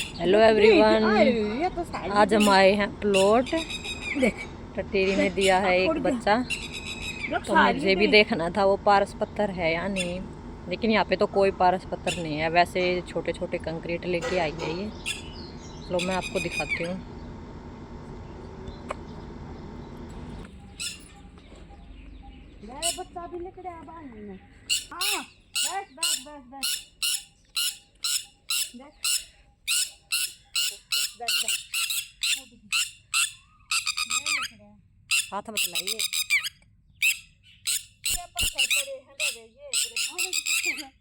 Hello everyone, आज हम आए हैं प्लॉट। टटेरी में दिया है एक बच्चा, तो मुझे भी देखना था वो पारस पत्थर है या नहीं। लेकिन यहाँ पे तो कोई पारस पत्थर नहीं है, वैसे छोटे छोटे कंक्रीट लेके आई है ये। चलो मैं आपको दिखाती हूँ। बच्चा भी लेकर आया बाहर में। हाँ, बैठ बैठ बैठ बैठ बैठ बैठ बैठ। हाथ में चलाइए। ये पत्थर पड़े हैं दबे, ये तेरे भारत पत्थर हैं।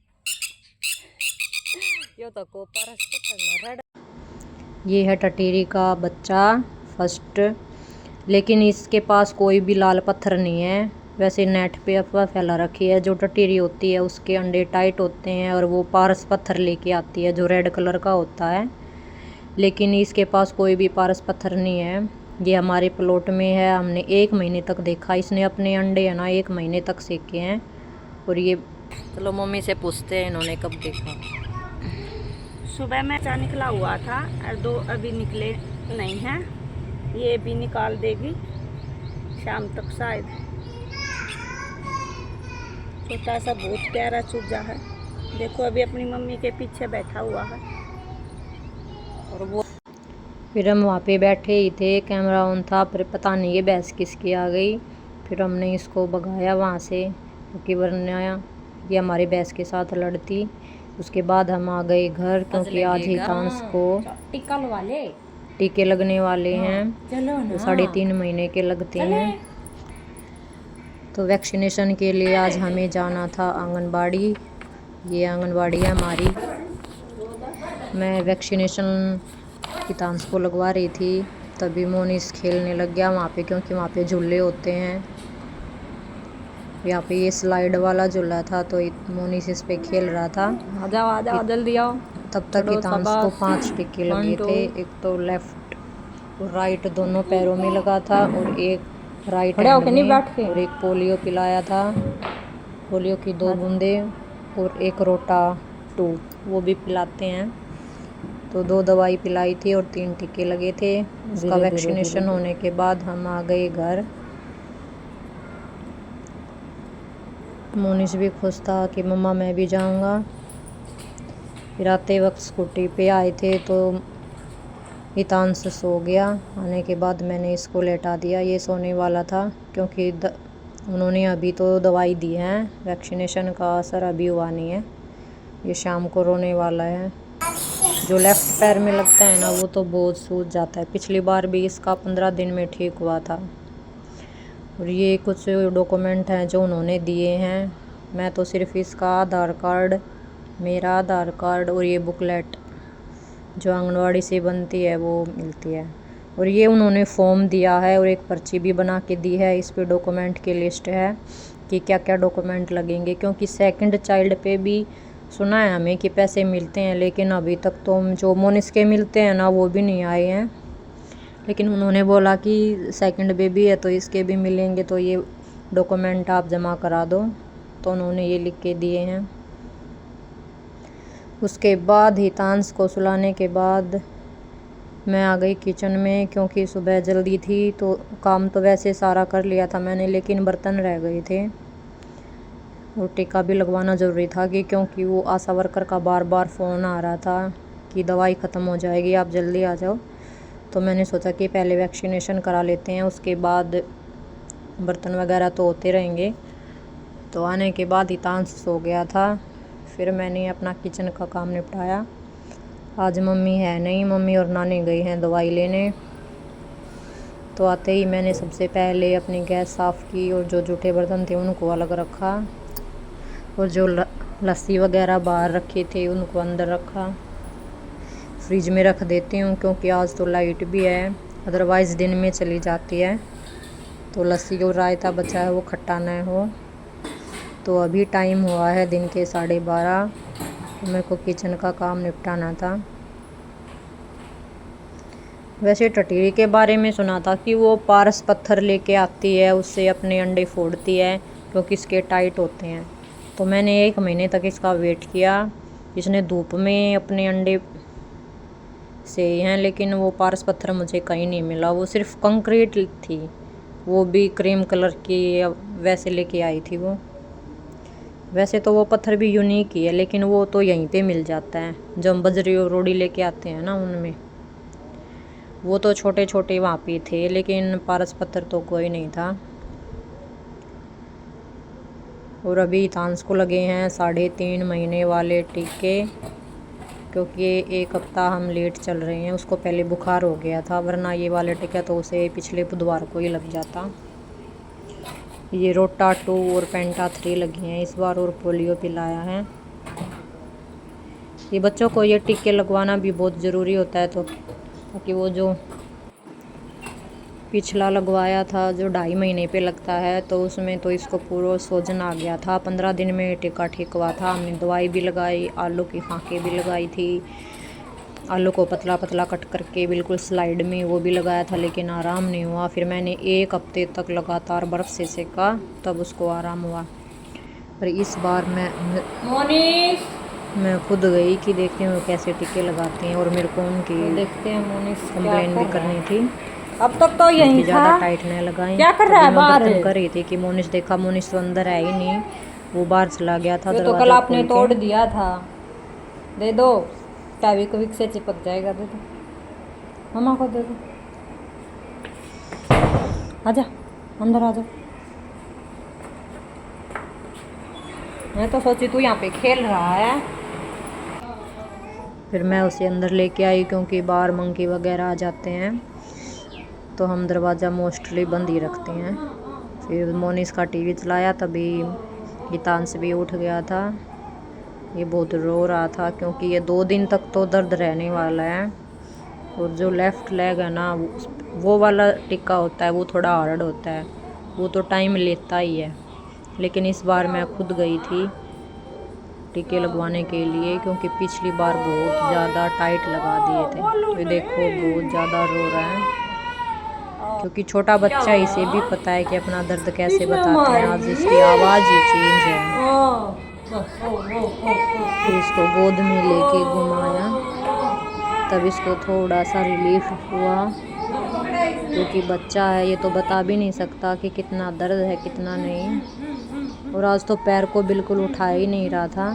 यो तो को पारस पत्थर न। ये है टटेरी का बच्चा फर्स्ट, लेकिन इसके पास कोई भी लाल पत्थर नहीं है। वैसे नेट पे अफवाह फैला रखी है, जो टटेरी होती है उसके अंडे टाइट होते हैं और वो पारस पत्थर लेके आती है जो रेड कलर का होता है। लेकिन इसके पास कोई भी पारस पत्थर नहीं है। ये हमारे प्लॉट में है, हमने 1 महीने तक देखा। इसने अपने अंडे है ना 1 महीने तक सेके हैं। और ये चलो मम्मी से पूछते हैं इन्होंने कब देखा। सुबह में बच्चा निकला हुआ था और 2 अभी निकले नहीं हैं। ये भी निकाल देगी शाम तक शायद। छोटा सा बहुत प्यारा चूजा है, देखो अभी अपनी मम्मी के पीछे बैठा हुआ है। और वो फिर हम वहाँ पे बैठे ही थे, कैमरा ऑन था, पर पता नहीं ये भैंस किसकी आ गई। फिर हमने इसको भगाया वहाँ से, क्योंकि वरना ये हमारी भैंस के साथ लड़ती। उसके बाद हम आ गए घर, क्योंकि आज ही हितांश को टीके लगने वाले हैं। तो 3.5 महीने के लगते हैं। तो वैक्सीनेशन के लिए आज हमें जाना था आंगनबाड़ी। ये आंगनबाड़ी है हमारी। मैं वैक्सीनेशन हितांश को लगवा रही थी, तभी मोनिस खेलने लग गया वहाँ पे, क्योंकि वहाँ पे झूले होते हैं। यहाँ पे ये स्लाइड वाला झूला था, तो मोनिस इस पे खेल रहा था। आ जाओ जल्दी आओ। तब तक हितांश को 5 टीके लगे थे। एक तो लेफ्ट और राइट दोनों पैरों में लगा था, और एक राइट हैंड में, और एक पोलियो पिलाया था। पोलियो की 2 बूंदे और एक रोटा 2 वो भी पिलाते हैं। तो 2 दवाई पिलाई थी और 3 टीके लगे थे। उसका वैक्सीनेशन होने के बाद हम आ गए घर। मोनिस भी खुश था कि मम्मा मैं भी जाऊंगा। फिर आते वक्त स्कूटी पे आए थे तो हितांश सो गया। आने के बाद मैंने इसको लेटा दिया, ये सोने वाला था, क्योंकि उन्होंने अभी तो दवाई दी है, वैक्सीनेशन का असर अभी हुआ नहीं है। ये शाम को रोने वाला है। जो लेफ़्ट पैर में लगता है ना, वो तो बहुत सूज जाता है। पिछली बार भी इसका 15 दिन में ठीक हुआ था। और ये कुछ डॉक्यूमेंट हैं जो उन्होंने दिए हैं। मैं तो सिर्फ इसका आधार कार्ड, मेरा आधार कार्ड और ये बुकलेट जो आंगनवाड़ी से बनती है वो मिलती है। और ये उन्होंने फॉर्म दिया है और एक पर्ची भी बना के दी है। इस पे डॉक्यूमेंट की लिस्ट है कि क्या क्या डॉक्यूमेंट लगेंगे, क्योंकि सेकंड चाइल्ड पे भी सुना है हमें कि पैसे मिलते हैं, लेकिन अभी तक तो जो मोनिस के मिलते हैं ना वो भी नहीं आए हैं। लेकिन उन्होंने बोला कि सेकंड बेबी है तो इसके भी मिलेंगे, तो ये डॉक्यूमेंट आप जमा करा दो। तो उन्होंने ये लिख के दिए हैं। उसके बाद हितांश को सुलाने के बाद मैं आ गई किचन में, क्योंकि सुबह जल्दी थी। तो काम तो वैसे सारा कर लिया था मैंने, लेकिन बर्तन रह गए थे। और टीका भी लगवाना ज़रूरी था, कि क्योंकि वो आशा वर्कर का बार बार फ़ोन आ रहा था कि दवाई ख़त्म हो जाएगी, आप जल्दी आ जाओ। तो मैंने सोचा कि पहले वैक्सीनेशन करा लेते हैं, उसके बाद बर्तन वगैरह तो होते रहेंगे। तो आने के बाद हितांश सो गया था। फिर मैंने अपना किचन का काम निपटाया। आज मम्मी है नहीं, मम्मी और नानी गई हैं दवाई लेने। तो आते ही मैंने सबसे पहले अपनी गैस साफ़ की और जो जूठे बर्तन थे उनको अलग रखा, और जो लस्सी वगैरह बाहर रखे थे उनको अंदर रखा। फ्रिज में रख देती हूँ, क्योंकि आज तो लाइट भी है, अदरवाइज़ दिन में चली जाती है। तो लस्सी और रायता बचा है वो खट्टा न हो। तो अभी टाइम हुआ है दिन के 12:30। तो मेरे को किचन का काम निपटाना था। वैसे टटेरी के बारे में सुना था कि वो पारस पत्थर लेके आती है, उससे अपने अंडे फोड़ती है, क्योंकि इसके टाइट होते हैं। तो मैंने 1 महीने तक इसका वेट किया। इसने धूप में अपने अंडे से हैं, लेकिन वो पारस पत्थर मुझे कहीं नहीं मिला। वो सिर्फ कंक्रीट थी, वो भी क्रीम कलर की, वैसे लेके आई थी वो। वैसे तो वो पत्थर भी यूनिक ही है, लेकिन वो तो यहीं पे मिल जाता है जो हम बजरी और रोड़ी लेके आते हैं ना, उनमें। वो तो छोटे छोटे वहाँ पे थे, लेकिन पारस पत्थर तो कोई नहीं था। और अभी तांस को लगे हैं 3.5 महीने वाले टीके, क्योंकि 1 हफ्ता हम लेट चल रहे हैं। उसको पहले बुखार हो गया था, वरना ये वाले टीका तो उसे पिछले बुधवार को ही लग जाता। ये रोटा 2 और पेंटा 3 लगी हैं इस बार, और पोलियो पिलाया है। ये बच्चों को ये टीके लगवाना भी बहुत ज़रूरी होता है, तो ताकि वो जो पिछला लगवाया था जो 2.5 महीने पे लगता है, तो उसमें तो इसको पूरा सोजन आ गया था। 15 दिन में टीका ठीक हुआ था। हमने दवाई भी लगाई, आलू की फांके भी लगाई थी। आलू को पतला पतला कट करके बिल्कुल स्लाइड में वो भी लगाया था, लेकिन आराम नहीं हुआ। फिर मैंने 1 हफ्ते तक लगातार बर्फ़ से सेका, तब उसको आराम हुआ। पर इस बार मैं खुद गई कि देखती हूँ कैसे टीके लगाते हैं, और मेरे को उनकी देखते हैं मोनिस कंप्लेन भी करनी थी। अब तक तो यही था। ज़्यादा टाइट न लगाएं। क्या कर रहा है बाहर? कर रही थी कि मोनिस देखा, मोनिस तो अंदर है ही नहीं, वो बाहर चला गया था। ये तो कल आपने तोड़ दिया था। दे दो, फेविक्विक से चिपक जाएगा। दे दो, मम्मा को दे दो। आजा, अंदर आ जा। मैं तो सोची तू यहाँ पे खेल रहा है। फिर मैं उसे अंदर लेके आई, क्योंकि बाहर मंकी वगैरह आ जाते हैं, तो हम दरवाज़ा मोस्टली बंद ही रखते हैं। फिर मोनिस का टीवी चलाया, तभी हितांश भी उठ गया था। ये बहुत रो रहा था, क्योंकि ये 2 दिन तक तो दर्द रहने वाला है। और जो लेफ़्ट लेग है ना, वो वाला टिक्का होता है, वो थोड़ा हार्ड होता है, वो तो टाइम लेता ही है। लेकिन इस बार मैं खुद गई थी टीके लगवाने के लिए, क्योंकि पिछली बार बहुत ज़्यादा टाइट लगा दिए थे। तो ये देखो बहुत ज़्यादा रो रहा है, क्योंकि छोटा बच्चा, इसे भी पता है कि अपना दर्द कैसे बताते हैं। आज इसकी आवाज़ ही चेंज है। फिर इसको गोद में लेके घुमाया, तब इसको थोड़ा सा रिलीफ हुआ, क्योंकि बच्चा है, ये तो बता भी नहीं सकता कि कितना दर्द है कितना नहीं। और आज तो पैर को बिल्कुल उठा ही नहीं रहा था,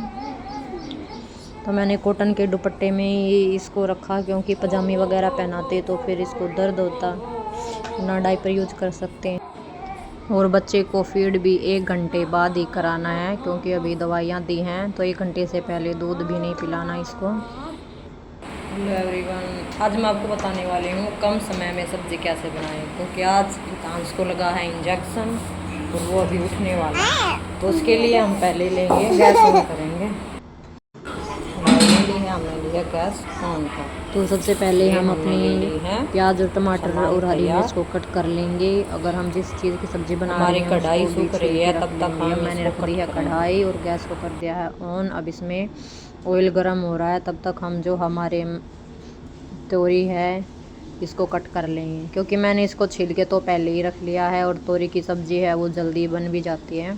तो मैंने कॉटन के दुपट्टे में ही इसको रखा, क्योंकि पजामी वगैरह पहनाते तो फिर इसको दर्द होता, ना डायपर यूज कर सकते हैं। और बच्चे को फीड भी 1 घंटे बाद ही कराना है, क्योंकि अभी दवाइयाँ दी हैं, तो 1 घंटे से पहले दूध भी नहीं पिलाना इसको। हेलो एवरीवन, आज मैं आपको बताने वाली हूँ कम समय में सब्ज़ी कैसे बनाएं, क्योंकि आज हितांश को लगा है इंजेक्शन और वो अभी उठने वाला है। तो उसके लिए हम पहले लेंगे, गैस ऑन करेंगे। हमने लिया गैस ऑन का। तो सबसे पहले हम अपनी प्याज और टमाटर और हरी मिर्च को कट कर लेंगे। अगर हम जिस चीज़ की सब्ज़ी बना रहे हैं, हमारी कढ़ाई सूख रही है, तब तक मैंने रख दी है कढ़ाई और गैस को कर दिया है ऑन। अब इसमें ऑयल गरम हो रहा है, तब तक हम जो हमारे तोरी है इसको कट कर लेंगे, क्योंकि मैंने इसको छील के तो पहले ही रख लिया है, और तोरी की सब्ज़ी है वो जल्दी बन भी जाती है।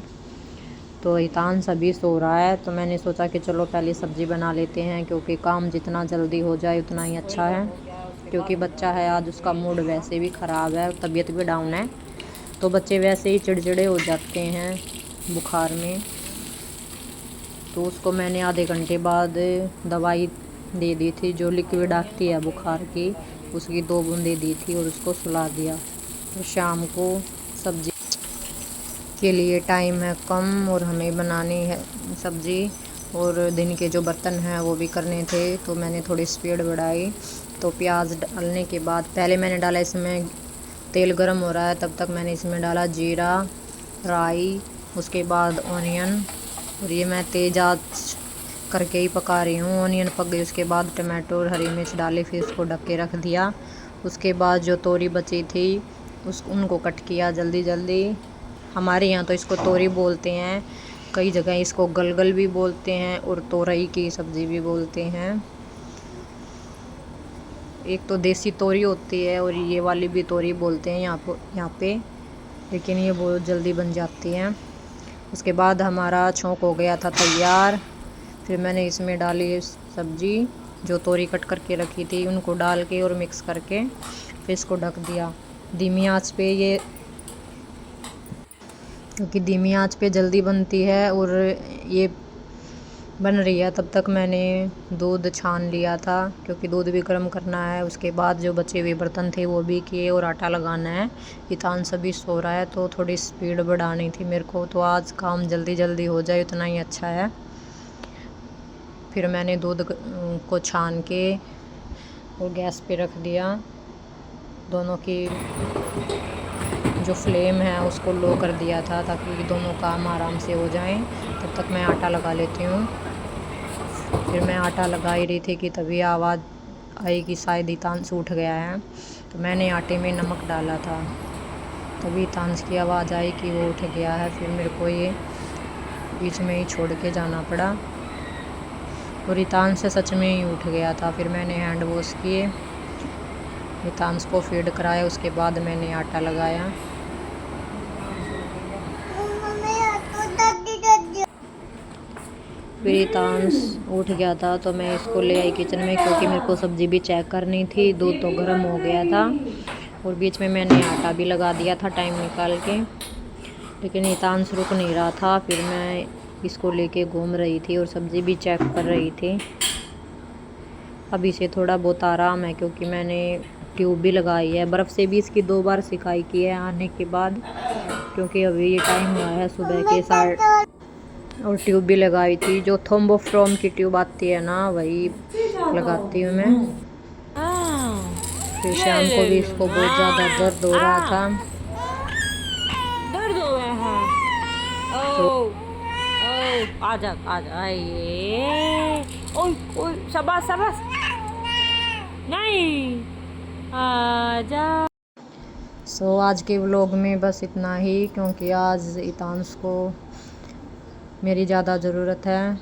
तो हितांश अभी सो रहा है, तो मैंने सोचा कि चलो पहले सब्ज़ी बना लेते हैं, क्योंकि काम जितना जल्दी हो जाए उतना ही अच्छा है। क्योंकि बच्चा है, आज उसका मूड वैसे भी ख़राब है, तबीयत भी डाउन है, तो बच्चे वैसे ही चिड़चिड़े हो जाते हैं बुखार में। तो उसको मैंने आधे घंटे बाद दवाई दे दी थी, जो लिक्विड आती है बुखार की, उसकी 2 बूंदें दी थी और उसको सुला दिया। तो शाम को सब्ज़ी के लिए टाइम है कम, और हमें बनानी है सब्ज़ी, और दिन के जो बर्तन हैं वो भी करने थे, तो मैंने थोड़ी स्पीड बढ़ाई। तो प्याज डालने के बाद पहले मैंने डाला, इसमें तेल गरम हो रहा है, तब तक मैंने इसमें डाला जीरा, राई, उसके बाद ऑनियन, और ये मैं तेज़ आंच करके ही पका रही हूँ। ऑनियन पक गई, उसके बाद टमाटो और हरी मिर्च डाली, फिर इसको ढक के रख दिया। उसके बाद जो तोरी बची थी उनको कट किया जल्दी जल्दी। हमारे यहाँ तो इसको तोरी बोलते हैं, कई जगह इसको गलगल भी बोलते हैं और तोरई की सब्ज़ी भी बोलते हैं। एक तो देसी तोरी होती है और ये वाली भी तोरी बोलते हैं यहाँ पे, लेकिन ये बहुत जल्दी बन जाती हैं। उसके बाद हमारा छौंक हो गया था तैयार। फिर मैंने इसमें डाली सब्ज़ी जो तोरी कट करके रखी थी उनको डाल के और मिक्स करके फिर इसको ढक दिया धीमी आंच पे, ये क्योंकि धीमी आंच पे जल्दी बनती है। और ये बन रही है तब तक मैंने दूध छान लिया था, क्योंकि दूध भी गर्म करना है। उसके बाद जो बचे हुए बर्तन थे वो भी किए और आटा लगाना है। इतान सभी सो रहा है तो थोड़ी स्पीड बढ़ानी थी मेरे को, तो आज काम जल्दी जल्दी हो जाए उतना ही अच्छा है। फिर मैंने दूध को छान के और गैस पे रख दिया, दोनों की जो फ्लेम है उसको लो कर दिया था ताकि दोनों काम आराम से हो जाएं। तब तक मैं आटा लगा लेती हूँ। फिर मैं आटा लगा ही रही थी कि तभी आवाज़ आई कि शायद इतांश उठ गया है, तो मैंने आटे में नमक डाला था, तभी इतांश की आवाज़ आई कि वो उठ गया है। फिर मेरे को ये बीच में ही छोड़ के जाना पड़ा और इतांश से सच में ही उठ गया था। फिर मैंने हैंड वॉश किए, इतांश को फीड कराया, उसके बाद मैंने आटा लगाया। फिर इतांश उठ गया था तो मैं इसको ले आई किचन में, क्योंकि मेरे को सब्ज़ी भी चेक करनी थी। दूध तो गर्म हो गया था और बीच में मैंने आटा भी लगा दिया था टाइम निकाल के, लेकिन इतांश रुक नहीं रहा था। फिर मैं इसको लेके घूम रही थी और सब्ज़ी भी चेक कर रही थी। अभी से थोड़ा बहुत आराम है, क्योंकि मैंने ट्यूब भी लगाई है। बर्फ़ से भी इसकी 2 बार सिकाई की है आने के बाद, क्योंकि अभी ये टाइम हुआ है सुबह के 7। और ट्यूब भी लगाई थी, जो थर्मोफ्रॉम की ट्यूब आती है ना वही लगाती हूँ मैं। फिर शाम को भी इसको बहुत ज़्यादा दर्द हो रहा था, दर्द हो रहा है। आजा आजा, ये ओए ओए, शाबाश शाबाश, नहीं आजा। सो आज के व्लॉग में बस इतना ही, क्योंकि आज इतांश को मेरी ज़्यादा ज़रूरत है।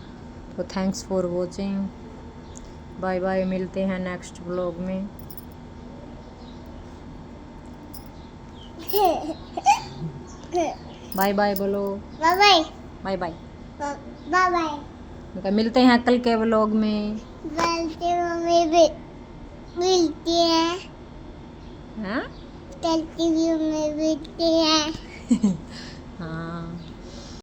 तो thanks for watching, bye bye, मिलते हैं नेक्स्ट व्लॉग में। बाय बाय बोलो, bye bye bye bye, bye bye. मिलते हैं कल के व्लॉग में। मिलती है, हाँ कल की व्यू में मिलती है। हाँ।